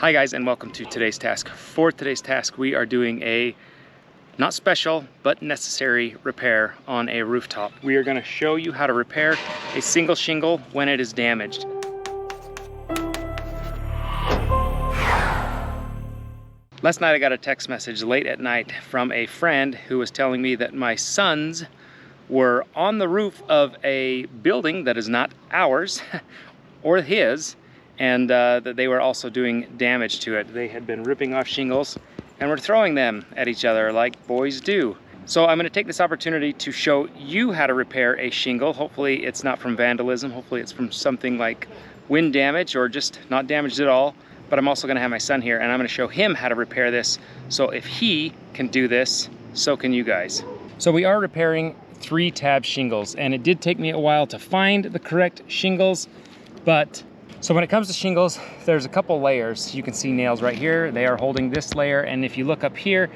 Hi guys, and welcome to today's task. For today's task, we are doing a not special but necessary repair on a rooftop. We are going to show you how to repair a single shingle when it is damaged. Last night I got a text message late at night from a friend who was telling me that my sons were on the roof of a building that is not ours or his, and that they were also doing damage to it. They had been ripping off shingles and were throwing them at each other like boys do. So I'm going to take this opportunity to show you how to repair a shingle. Hopefully it's not from vandalism. Hopefully it's from something like wind damage or just not damaged at all. But I'm also going to have my son here and I'm going to show him how to repair this. So if he can do this, so can you guys. So we are repairing 3-tab shingles, and it did take me a while to find the correct shingles. But so when it comes to shingles, there's a couple layers. You can see nails right here. They are holding this layer, and if you look up here,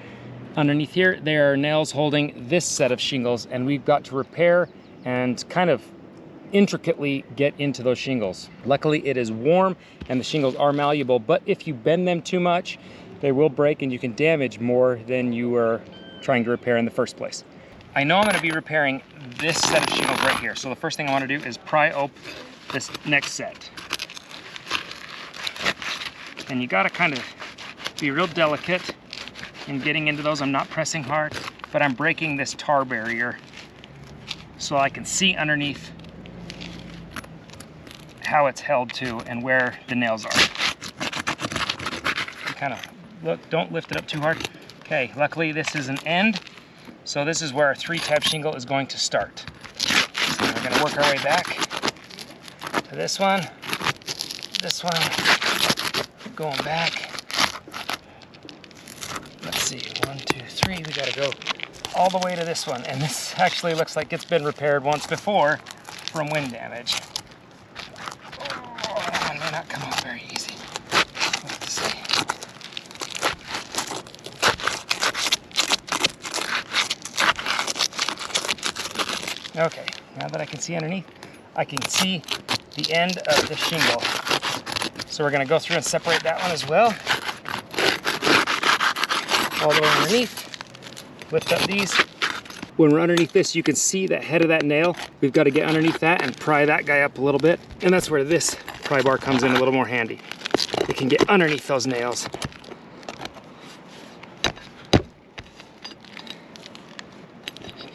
underneath here, there are nails holding this set of shingles, and we've got to repair and kind of intricately get into those shingles. Luckily, it is warm and the shingles are malleable, but if you bend them too much, they will break and you can damage more than you were trying to repair in the first place. I know I'm going to be repairing this set of shingles right here. So the first thing I want to do is pry open this next set. And you got to kind of be real delicate in getting into those. I'm not pressing hard, but I'm breaking this tar barrier so I can see underneath how it's held to and where the nails are. You kind of look, don't lift it up too hard. Okay, luckily this is an end. So this is where our 3-tab shingle is going to start. So we're going to work our way back to this one, going back. Let's see, 1, 2, 3, we got to go all the way to this one. And this actually looks like it's been repaired once before from wind damage. Oh, that one may not come off very easy. We'll have to see. Okay, now that I can see underneath, I can see the end of the shingle. So we're going to go through and separate that one as well. All the way underneath. Lift up these. When we're underneath this, you can see the head of that nail. We've got to get underneath that and pry that guy up a little bit. And that's where this pry bar comes in a little more handy. It can get underneath those nails.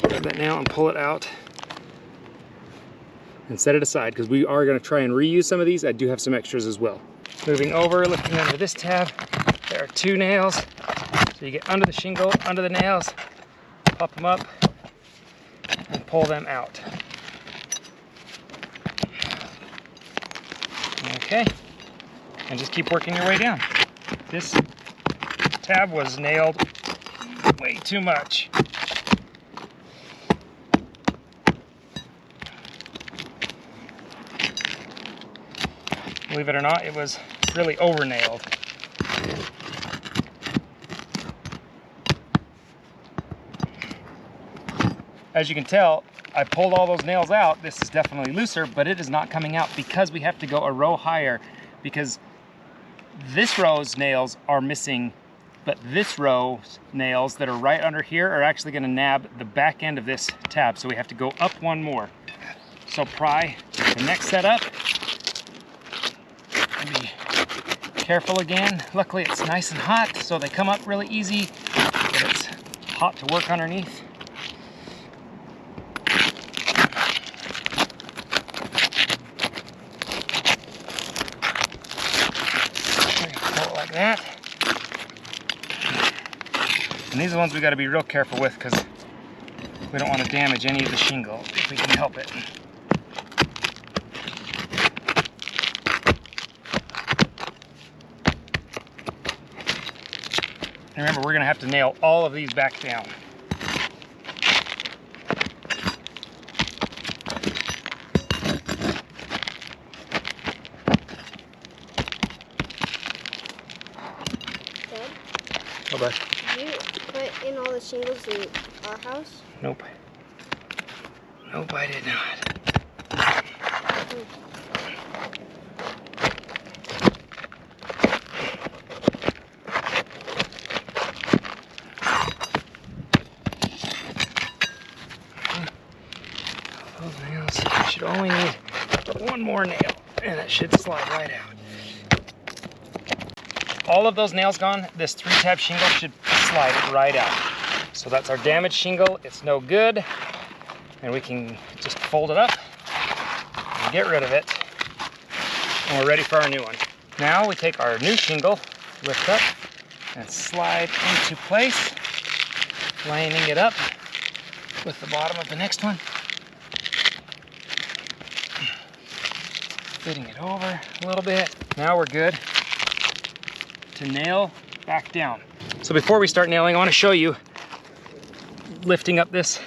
Grab that nail and pull it out. And set it aside, because we are going to try and reuse some of these. I do have some extras as well. Moving over, looking under this tab, there are 2 nails. So you get under the shingle, under the nails, pop them up, and pull them out. Okay, and just keep working your way down. This tab was nailed way too much. Believe it or not, it was really over-nailed. As you can tell, I pulled all those nails out. This is definitely looser, but it is not coming out because we have to go a row higher, because this row's nails are missing, but this row's nails that are right under here are actually going to nab the back end of this tab, so we have to go up one more. So pry the next set up. Be careful again. Luckily it's nice and hot, so they come up really easy, but it's hot to work underneath. Pull it like that. And these are the ones we got to be real careful with, because we don't want to damage any of the shingle if we can help it. Remember, we're going to have to nail all of these back down. Dad? Oh, bud. Did you put in all the shingles in our house? Nope. Nope, I did not. only need one more nail and it should slide right out. All of those nails gone, this 3-tab shingle should slide right out. So that's our damaged shingle. It's no good. And we can just fold it up and get rid of it. And we're ready for our new one. Now we take our new shingle, lift up, and slide into place, lining it up with the bottom of the next one. Fitting it over a little bit. Now we're good to nail back down. So before we start nailing, I want to show you lifting up this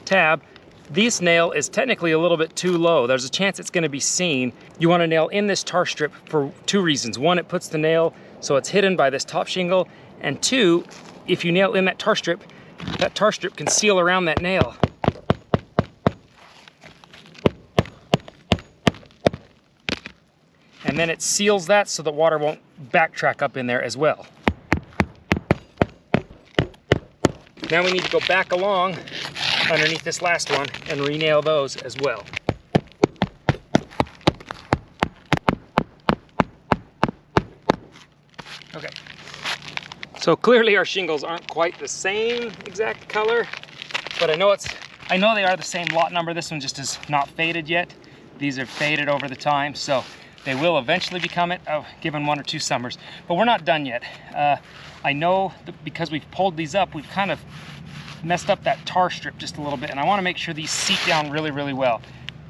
tab. This nail is technically a little bit too low. There's a chance it's going to be seen. You want to nail in this tar strip for 2 reasons. 1, it puts the nail so it's hidden by this top shingle, and 2, if you nail in that tar strip can seal around that nail. And then it seals that so the water won't backtrack up in there as well. Now we need to go back along underneath this last one and re-nail those as well. Okay. So clearly our shingles aren't quite the same exact color, but I know they are the same lot number. This one just is not faded yet. These are faded over the time, so they will eventually become it, given 1 or 2 summers. But we're not done yet. I know that because we've pulled these up, we've kind of messed up that tar strip just a little bit, and I want to make sure these seat down really, really well.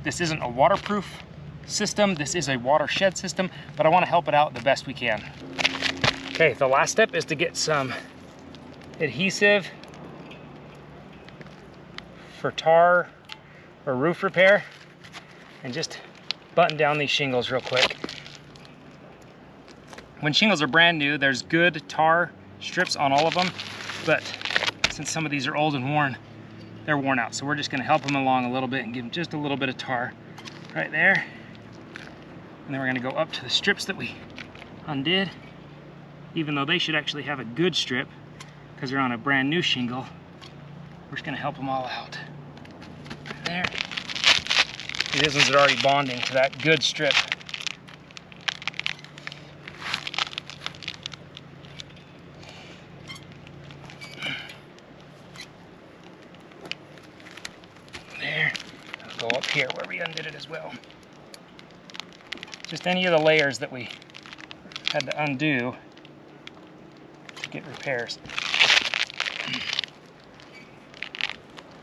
This isn't a waterproof system, this is a watershed system, but I want to help it out the best we can. Okay, the last step is to get some adhesive for tar or roof repair and just button down these shingles real quick. When shingles are brand new, there's good tar strips on all of them, but since some of these are old and worn, they're worn out. So we're just gonna help them along a little bit and give them just a little bit of tar right there. And then we're gonna go up to the strips that we undid, even though they should actually have a good strip because they're on a brand new shingle. We're just gonna help them all out. Right there. These ones are already bonding to that good strip. There. I'll go up here where we undid it as well. Just any of the layers that we had to undo to get repairs.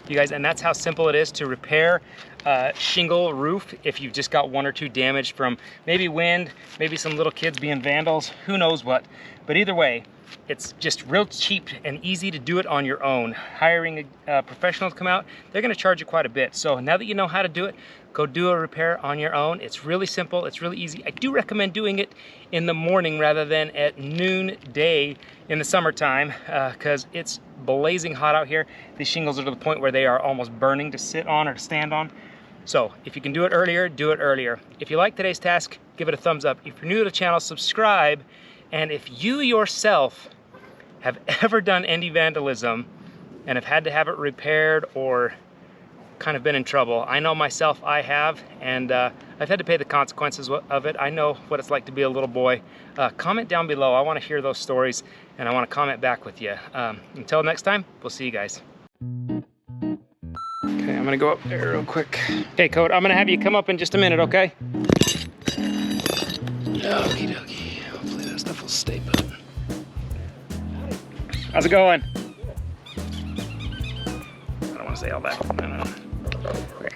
You guys, and that's how simple it is to repair shingle roof if you've just got 1 or 2 damage from maybe wind, maybe some little kids being vandals, who knows what. But either way, it's just real cheap and easy to do it on your own. Hiring a professional to come out, they're gonna charge you quite a bit. So now that you know how to do it, go do a repair on your own. It's really simple, it's really easy. I do recommend doing it in the morning rather than at noonday in the summertime because it's blazing hot out here. These shingles are to the point where they are almost burning to sit on or to stand on. So if you can do it earlier, do it earlier. If you like today's task, give it a thumbs up. If you're new to the channel, subscribe. And if you yourself have ever done any vandalism and have had to have it repaired or kind of been in trouble, I know myself I have, and I've had to pay the consequences of it. I know what it's like to be a little boy. Comment down below. I want to hear those stories and I want to comment back with you. Until next time, we'll see you guys. Okay, I'm gonna go up there real quick. Okay, Code, I'm gonna have you come up in just a minute, okay? Okie dokie. Hopefully that stuff will stay put. How's it going? I don't want to say all that. No. Okay.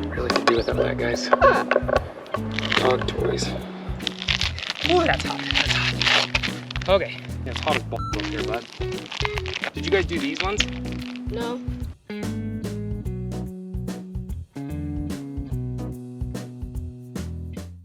Really could do without that, guys. Dog toys. Ooh, that's hot. That's hot. Okay. It's hot as balls up here, bud. Did you guys do these ones? No.